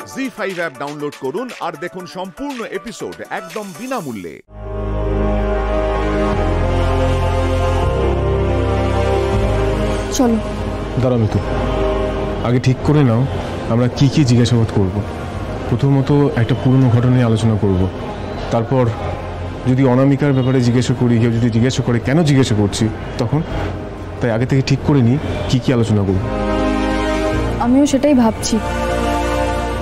ZEE5 app download করুন আর দেখুন সম্পূর্ণ এপিসোড একদম বিনামূল্যে। চলো। দাঁড়াও মিতু, আগে ঠিক করে নাও আমরা কি কি জিজ্ঞাসাবাদ করব। প্রথমত একটা পুরনো ঘটনা নিয়ে আলোচনা করব, তারপর যদি অনামিকার ব্যাপারে জিজ্ঞাসা করি, কেউ যদি জিজ্ঞাসা করে কেন জিজ্ঞাসা করছি তখন। তাই আগে থেকে ঠিক করে নিই কি কি আলোচনা করব। আমিও সেটাই ভাবছি।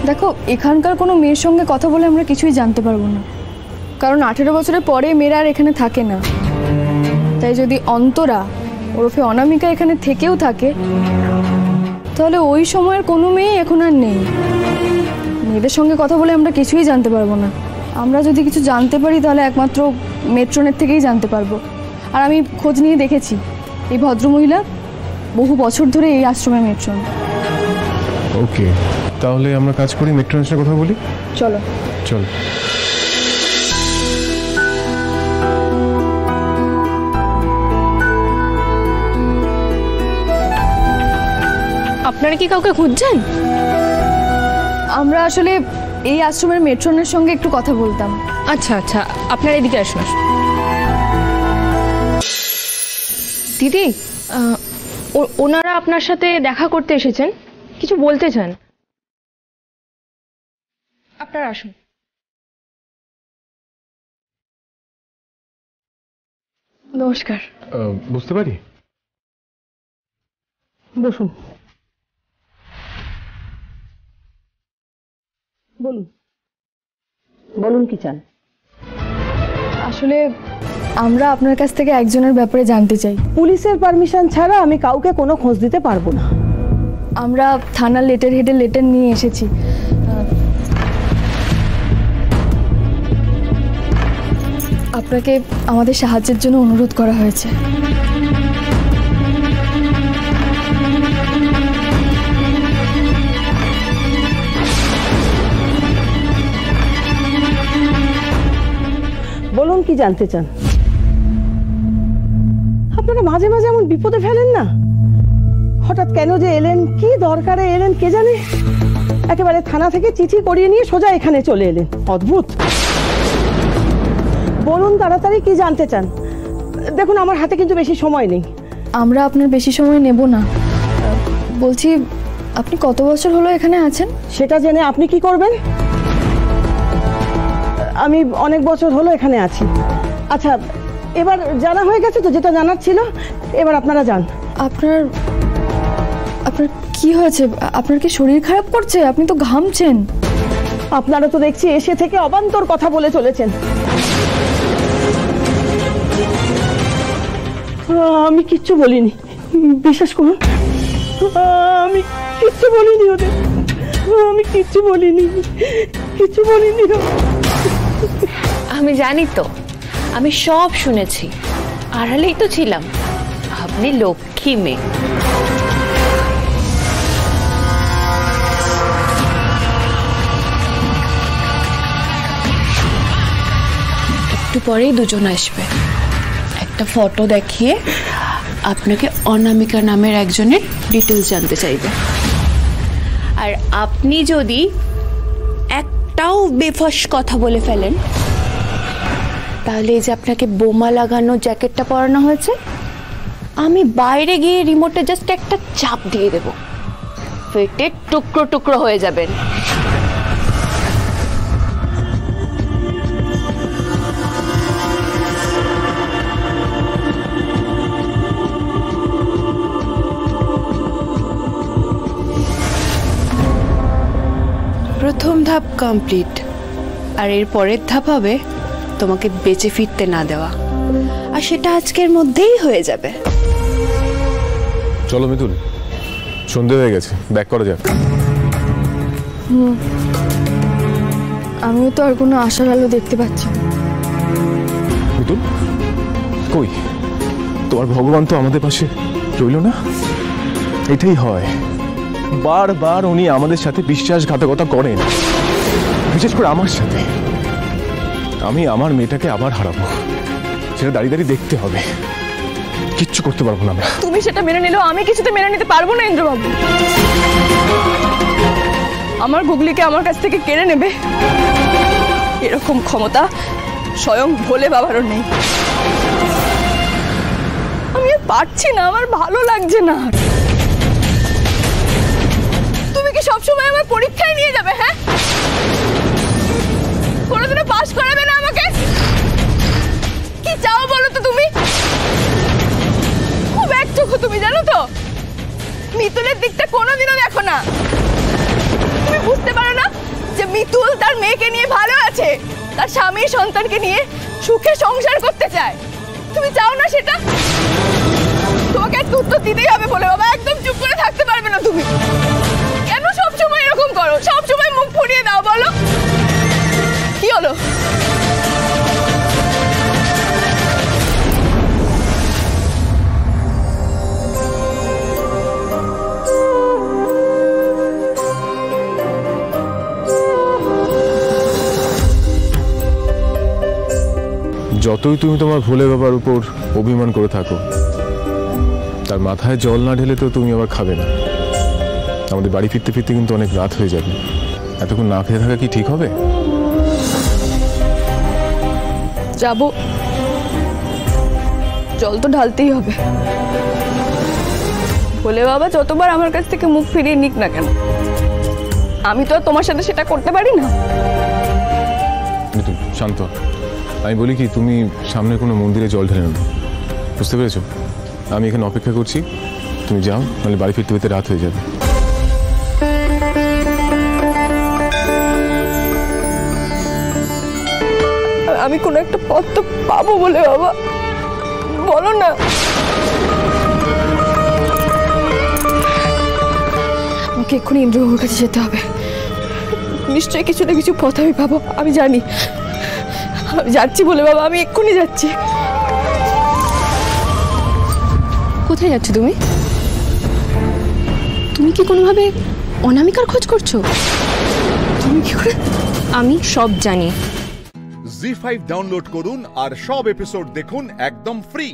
দেখো, এখানকার কোনো মেয়ের সঙ্গে কথা বলে আমরা কিছুই জানতে পারবো না, কারণ 18 বছরের পরে মেয়েরা আর এখানে থাকে না। তাই যদি অন্তরা ওরফে অনামিকা এখানে থেকেও থাকে, তাহলে ওই সময়ের কোনো মেয়ে এখন আর নেই। মেয়েদের সঙ্গে কথা বলে আমরা কিছুই জানতে পারবো না। আমরা যদি কিছু জানতে পারি তাহলে একমাত্র মেট্রোনেট থেকেই জানতে পারবো। আর আমি খোঁজ নিয়ে দেখেছি, এই ভদ্রমহিলা বহু বছর ধরে এই আশ্রমে মেট্রন। ওকে, তাহলে আমরা কাজ করি, মেট্রোনের কথা বলি। চলো চল। আপনারা কি কাউকে খুঁজছেন? আমরা আসলে এই আশ্রমের মেট্রনের সঙ্গে একটু কথা বলতাম। আচ্ছা আচ্ছা, আপনারা এদিকে আসুন। দিদি, ওনারা আপনার সাথে দেখা করতে এসেছেন, কিছু বলতে চান। আপনারা আসুন। নমস্কার। বুঝতে পারি, বসুন। বলুন বলুন কি চান? আসলে আমরা আপনার কাছ থেকে একজনের ব্যাপারে জানতে চাই। পুলিশের পারমিশন ছাড়া আমি কাউকে কোনো খোঁজ দিতে পারবো না। আমরা থানার লেটার হেডে লেটার নিয়ে এসেছি। আপনাকে আমাদের সাহায্যের জন্য অনুরোধ করা হয়েছে। বলুন কি জানতে চান? আপনারা মাঝে মাঝে এমন বিপদে ফেলেন না। হঠাৎ কেন যে এলেন, কি দরকারে এলেন কে জানে। একেবারে থানা থেকে চিঠি করিয়ে নিয়ে সোজা এখানে চলে এলেন, অদ্ভুত। বলুন তাড়াতাড়ি কি জানতে চান। দেখুন আমার হাতে কিন্তু বেশি সময় নেই। আমরা আপনার বেশি সময় নেব না। বলছি, আপনি কত বছর হলো এখানে আছেন? সেটা জেনে আপনি কি করবেন? আমি অনেক বছর হলো এখানে আছি। আচ্ছা, এবার জানা হয়ে গেছে তো যেটা জানার ছিল। এবার আপনারা যান। আপনার কি হয়েছে? আপনার কি শরীর খারাপ করছে? আপনি তো ঘামছেন। আপনারা তো দেখছি এসে থেকে অবান্তর কথা বলে চলেছেন। আমি কিচ্ছু বলিনি, বিশ্বাস করুন। আমি কিচ্ছু বলিনি ওদের। আমি কিচ্ছু বলিনি। আমি জানি তো, আমি সব শুনেছি, আড়ালেই তো ছিলাম। আপনি লক্ষ্মী মেয়ে। একটু পরেই দুজন আসবে, একটা ফটো দেখিয়ে আপনাকে অনামিকা নামের একজনের ডিটেলস জানতে চাইবে। আর আপনি যদি একটাও বেফাস কথা বলে ফেলেন, তাহলে এই যে আপনাকে বোমা লাগানো জ্যাকেটটা পরানো হয়েছে, আমি বাইরে গিয়ে রিমোটে জাস্ট একটা চাপ দিয়ে দেব, ফেটে টুকরো টুকরো হয়ে যাবেন। প্রথম ধাপ কমপ্লিট, আর এর পরের ধাপ হবে তোমাকে বেঁচে ফিরতে না দেওয়া, আর সেটা আজকের মধ্যেই হয়ে যাবে। চলো মিতুল, সন্ধে হয়ে গেছে, ব্যাক করা যাক। আমিও তো আর কোনো আশার আলো দেখতে পাচ্ছি না। মিতুল কই? তোমার ভগবান তো আমাদের পাশে রইল না? এটাই হয়, বারবার উনি আমাদের সাথে বিশ্বাসঘাতকতা করেন, বিশেষ করে আমার সাথে। আমি আমার মেয়েটাকে আবার হারাবো, সেটা দাঁড়িয়ে দাঁড়িয়ে দেখতে হবে। কিচ্ছু করতে পারবো না আমরা। তুমি সেটা মেনে নিলেও আমি কিছুতে মেনে নিতে পারবো না ইন্দ্রবাবু। আমার গুগলিকে আমার কাছ থেকে কেড়ে নেবে, এরকম ক্ষমতা স্বয়ং ভোলে বাবারও নেই। আমি আর পারছি না, আমার ভালো লাগছে না। তুমি কি সবসময় আমার পরীক্ষায় নিয়ে যাবে? হ্যাঁ, কোনোদিনও পাশ করাবে না আমাকে? কি চাও বলো তো তুমি? খুব একটুকু তুমি জানো তো, মিতুলের দিকটা কোনোদিনও দেখো না। তুমি বুঝতে পারো না যে মিতুল তার মেয়েকে নিয়ে ভালো আছে, তার স্বামী সন্তানকে নিয়ে সুখে সংসার করতে চায়। তুমি চাও না সেটা? তোমাকে একটা উত্তর দিতেই হবে বলে বাবা, একদম চুপ করে থাকতে পারবে না তুমি। কেন সবসময় এরকম করো? সবসময় মুখ ফুরিয়ে দাও, বলো কি হলো? যতই তুমি তোমার ভোলে বাবার উপর অভিমান করে থাকো, তার মাথায় জল না ঢেলে তো তুমি আবার খাবে না। আমাদের বাড়ি ফিরতে ফিরতে কিন্তু অনেক রাত হয়ে যাবে। এতক্ষণ না খেয়ে থাকা কি ঠিক হবে? যাবো, জল তো ঢালতেই হবে। ভোলে বাবা যতবার আমার কাছ থেকে মুখ ফিরিয়ে নিক না কেন, আমি তো আর তোমার সাথে সেটা করতে পারি না। শান্ত, আমি বলি কি, তুমি সামনে কোনো মন্দিরে জল ঢেলে না, বুঝতে পেরেছো? আমি এখানে অপেক্ষা করছি, তুমি যাও, নাহলে বাড়ি ফিরতে ফিরতে রাত হয়ে যাবে। আমি কোনো একটা পথ তো পাবো বলে বাবা, বলো না। আমাকে এক্ষুনি ইন্দ্রবাবুর কাছে যেতে হবে। নিশ্চয়ই কিছু না কিছু পথ আমি পাবো, আমি জানি। আমি যাচ্ছি বলে বাবা, আমি এক্ষুনি যাচ্ছি। কোথায় যাচ্ছ তুমি? তুমি কি কোনোভাবে অনামিকার খোঁজ করছো? তুমি কি করে? আমি সব জানি। জি5 ডাউনলোড করুন আর সব এপিসোড দেখুন একদম ফ্রি।